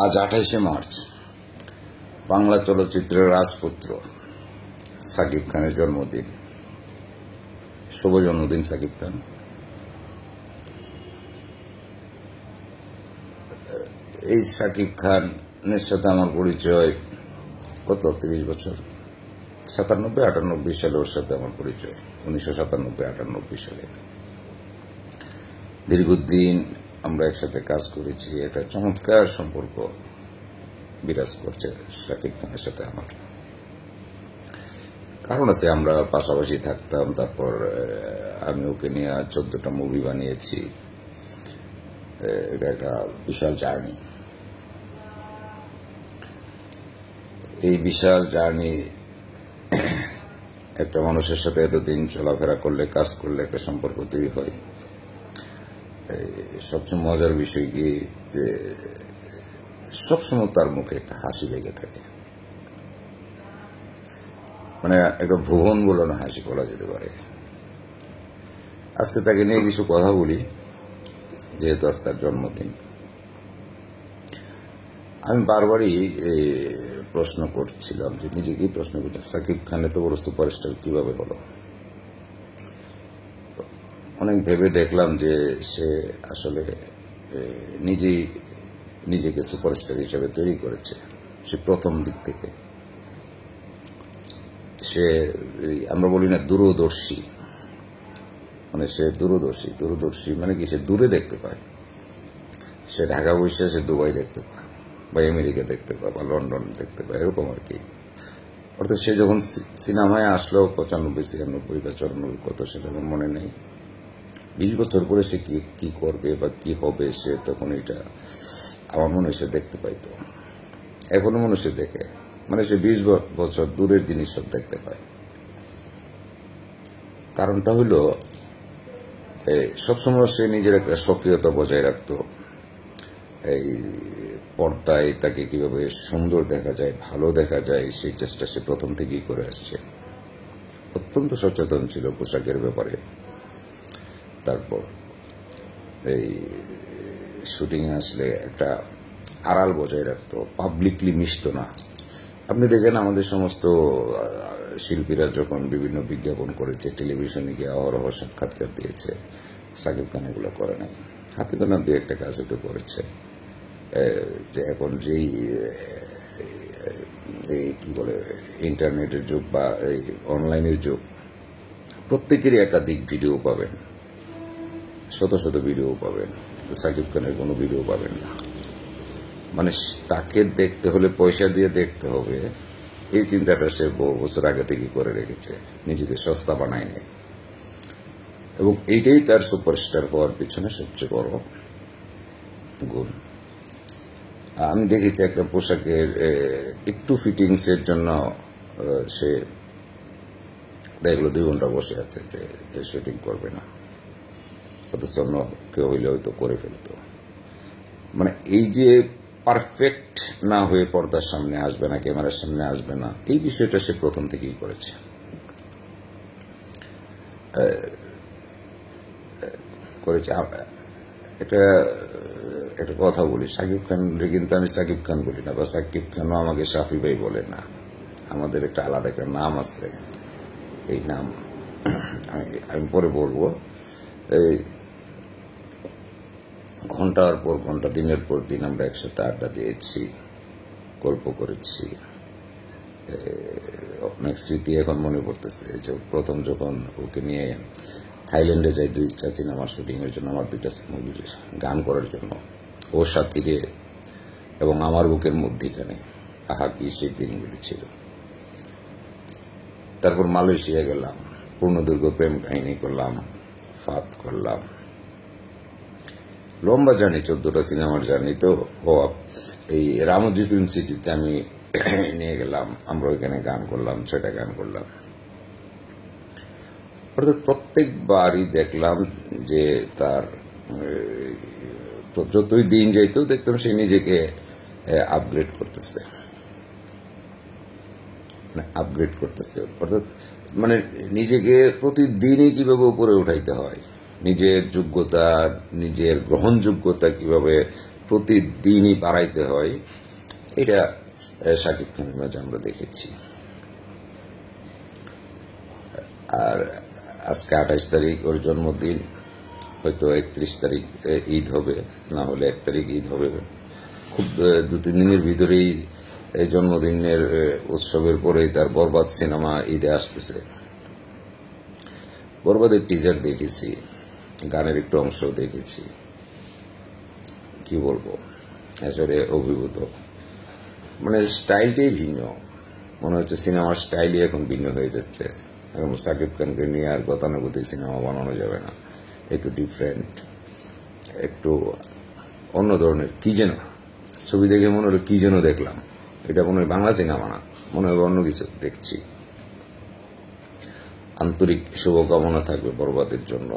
আজ 28শে মার্চ বাংলা চলচ্চিত্রের রাজপুত্র সাকিব খানের জন্মদিন। শুভ জন্মদিন সাকিব খান। এই সাকিব খানের সাথে আমার পরিচয় কত 30 বছর, 97-98 সালে ওর সাথে আমার পরিচয়, 1997-98 সালে। দীর্ঘদিন আমরা একসাথে কাজ করেছি। একটা চমৎকার সম্পর্ক বিরাজ করছে সাকিব খানের সাথে আমার। কারণ আছে, আমরা পাশাপাশি থাকতাম। তারপর আমি ওকে নিয়ে 14টা মুভি বানিয়েছি। এটা একটা বিশাল জার্নি। এই বিশাল জার্নি একটা মানুষের সাথে এতদিন চলাফেরা করলে, কাজ করলে একটা সম্পর্ক তৈরি হয়। সবচেয়ে মজার বিষয় কি, সবসময় তার মুখে একটা হাসি লেগে থাকে। মানে একটা ভুবন বলানো হাসি বলা যেতে পারে। আজকে তাকে নিয়ে কিছু কথা বলি, যেহেতু আজ তার জন্মদিন। আমি বারবারই প্রশ্ন করছিলাম, যে নিজেকেই প্রশ্ন করছি, সাকিব খান এত বড় সুপারস্টার কিভাবে হলো। অনেক ভেবে দেখলাম যে সে আসলে নিজেই নিজেকে সুপারস্টার হিসেবে তৈরি করেছে। সে প্রথম দিক থেকে, সে আমরা বলি না দূরদর্শী, মানে সে দূরদর্শী মানে কি, সে দূরে দেখতে পায়। সে ঢাকা বসে সে দুবাই দেখতে পায়, বা আমেরিকা দেখতে পায়, বা লন্ডন দেখতে পায়, এরকম আর কি। অর্থাৎ সে যখন সিনেমায় আসলো 95, 96 বা 94 কত সেটা আমার মনে নেই, 20 বছর পরে সে কি করবে বা কি হবে, সে তখন এটা আমার মনে হয় সে দেখতে পাইতো। এখনো মনে সে দেখে, মানে সে 20 বছর দূরের জিনিস সব দেখতে পায়। কারণটা হইল, সবসময় সে নিজের একটা সক্রিয়তা বজায় রাখতো। এই পর্দায় তাকে কিভাবে সুন্দর দেখা যায়, ভালো দেখা যায়, সেই চেষ্টা সে প্রথম থেকেই করে আসছে। অত্যন্ত সচেতন ছিল পোশাকের ব্যাপারে। তারপর এই শুটিং আসলে একটা আড়াল বজায় রাখতো, পাবলিকলি মিশতো না। আপনি দেখেন আমাদের সমস্ত শিল্পীরা যখন বিভিন্ন বিজ্ঞাপন করেছে, টেলিভিশনে গিয়ে অহরহ সাক্ষাৎকার দিয়েছে, সাকিব খান এগুলো করে নাই। হাতে গোনা 2-1টা কাজ হতে করেছে। যে এখন যেই কি বলে ইন্টারনেটের যুগ বা এই অনলাইনের যুগ, প্রত্যেকেরই একাধিক ভিডিও পাবেন, শত শত ভিডিও পাবেন, কিন্তু সাকিব খানের কোনো ভিডিও পাবেন না। মানে তাকে দেখতে হলে পয়সা দিয়ে দেখতে হবে, এই চিন্তাটা সে বহু বছর আগে থেকে করে রেখেছে, নিজেকে সস্তা বানায় নেয়। এবং এইটাই তার সুপারস্টার হওয়ার পিছনে সবচেয়ে বড় গুণ। আমি দেখেছি একটা পোশাকের একটু ফিটিংস এর জন্য সে দেখলো 2 ঘন্টা বসে আছে যে শুটিং করবে না, অথচ অন্য কেউ হইলে হয়তো করে ফেলতো। মানে এই যে পারফেক্ট না হয়ে পর্দার সামনে আসবে না, ক্যামেরার সামনে আসবে না, এই বিষয়টা সে প্রথম থেকেই করেছে। একটা কথা বলি, সাকিব খান কিন্তু আমি সাকিব খান বলি না, বা সাকিব খানও আমাকে শাফি ভাই বলে না। আমাদের একটা আলাদা একটা নাম আছে, এই নাম আমি পরে বলবো। এই ঘন্টার পর ঘন্টা, দিনের পর দিন আমরা একসাথে আড্ডা দিয়েছি, গল্প করেছি। অনেক স্মৃতি এখন মনে পড়তেছে। প্রথম যখন ওকে নিয়ে থাইল্যান্ডে যাই 2টা সিনেমার শুটিং এর জন্য, আমার 2টা মুভির গান করার জন্য, ওর সাথীরে এবং আমার বুকের মধ্যিখানে, আহা কি সেই দিনগুলি ছিল। তারপর মালয়েশিয়া গেলাম, পূর্ণদৈর্ঘ্য প্রেম কাহিনী করলাম, ফাত করলাম। লম্বা জার্নি, 14টা সিনেমার জার্নি। তো এই রামজি ফিল্ম সিটিতে আমি নিয়ে গেলাম, আমরা ওইখানে গান করলাম, 6টা গান করলাম। অর্থাৎ প্রত্যেকবারই দেখলাম যে তার যতই দিন যাইতো দেখতাম সে নিজেকে আপগ্রেড করতেছে। অর্থাৎ মানে নিজেকে প্রতিদিনই কিভাবে উপরে উঠাইতে হয়, নিজের যোগ্যতা, নিজের গ্রহণযোগ্যতা কিভাবে প্রতিদিনই বাড়াইতে হয়, এটা শাকিব খানের মাঝে আমরা দেখেছি। আর আজকে 28 তারিখ ওর জন্মদিন, হয়তো 31 তারিখ ঈদ হবে, না হলে 1 তারিখ ঈদ হবে। খুব 2-3 দিনের ভিতরেই এই জন্মদিনের উৎসবের পরেই তার বরবাদ সিনেমা ঈদে আসতেছে। বরবাদের টিজার দেখেছি, গানের একটু অংশ দেখেছি, কি বলবো, আসলে অভিভূত। মানে স্টাইলটাই ভিন্ন, মনে হচ্ছে সিনেমার স্টাইলই এখন ভিন্ন হয়ে যাচ্ছে। এখন শাকিব খানকে নিয়ে আর গতানুগতিক সিনেমা বানানো যাবে না, একটু ডিফারেন্ট, একটু অন্য ধরনের। কি যেন ছবি দেখে মনে হলো কি যেন দেখলাম, এটা মনে হয় বাংলা সিনেমা না, মনে হয় অন্য কিছু দেখছি। আন্তরিক শুভকামনা থাকবে বরবাদের জন্য।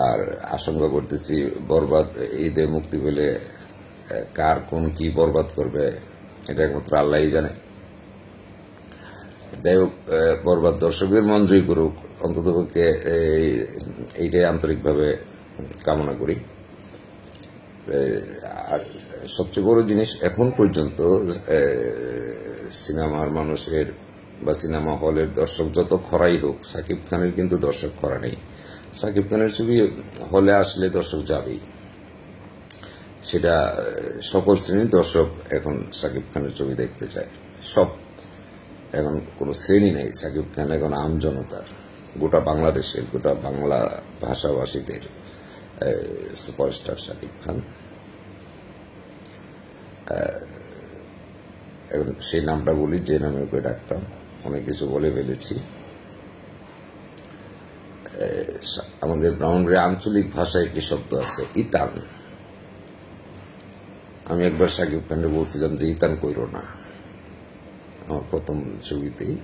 আর আশঙ্কা করতেছি বরবাদ ঈদে মুক্তি পেলে কার কোন কি বরবাদ করবে এটা একমাত্র আল্লাহই জানে। যাই হোক, বরবাদ দর্শকদের মন জয় করুক, অন্ততপক্ষে এইটাই আন্তরিকভাবে কামনা করি। আর সবচেয়ে বড় জিনিস, এখন পর্যন্ত সিনেমার মানুষের বা সিনেমা হলের দর্শক যত খরাই হোক, শাকিব খানের কিন্তু দর্শক খরা নেই। শাকিব খানের ছবি হলে আসলে দর্শক যাবেই, সেটা সকল শ্রেণীর দর্শক এখন শাকিব খানের ছবি দেখতে চায়। সব, এখন কোনো শ্রেণী নেই। শাকিব খান এখন আমজনতার, গোটা বাংলাদেশের, গোটা বাংলা ভাষাভাষীদের সুপারস্টার শাকিব খান। এখন সেই নামটা বলি যে নামে ওকে ডাকতাম, অনেক কিছু বলে ফেলেছি। আমাদের ব্রাহ্মণবাড়িয়া আঞ্চলিক ভাষায় একটি শব্দ আছে, ইতান। আমি একবার শাকিব খানকে বলছিলাম যে ইতান কইরো না, আমার প্রথম ছবিতেই।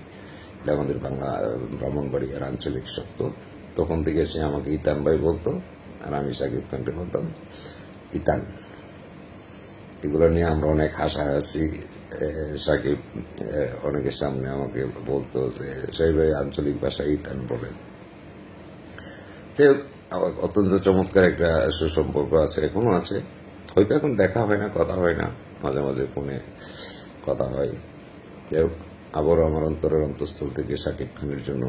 এটা আমাদের বাংলা ব্রাহ্মণবাড়িয়ার আঞ্চলিক শব্দ। তখন থেকে সে আমাকে ইতান ভাই বলতো, আর আমি শাকিব খানকে বলতাম ইতান। এগুলো নিয়ে আমরা অনেক হাসাহাসি। শাকিব অনেকের সামনে আমাকে বলতো যে সেই ভাই আঞ্চলিক ভাষায় ইতান বলেন। অত্যন্ত চমৎকার একটা সুসম্পর্ক আছে, এখনো আছে। হয়তো এখন দেখা হয় না, কথা হয় না, মাঝে মাঝে ফোনে কথা হয়। যাই হোক, আবারও আমার অন্তরের অন্তঃস্থল থেকে শাকিব খানের জন্য,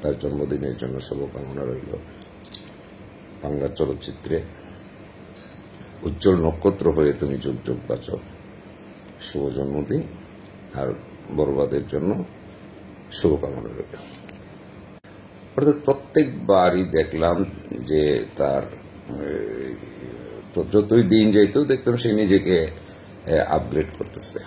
তার জন্মদিনের জন্য শুভকামনা রইল। বাংলা চলচ্চিত্রে উজ্জ্বল নক্ষত্র হয়ে তুমি যুগ যুগ বাঁচো। শুভ জন্মদিন। আর বরবাদের জন্য শুভকামনা রইল। অর্থাৎ প্রত্যেকবারই দেখলাম যে তার যতই দিন যেত দেখতাম সে নিজেকে আপগ্রেড করতেছে।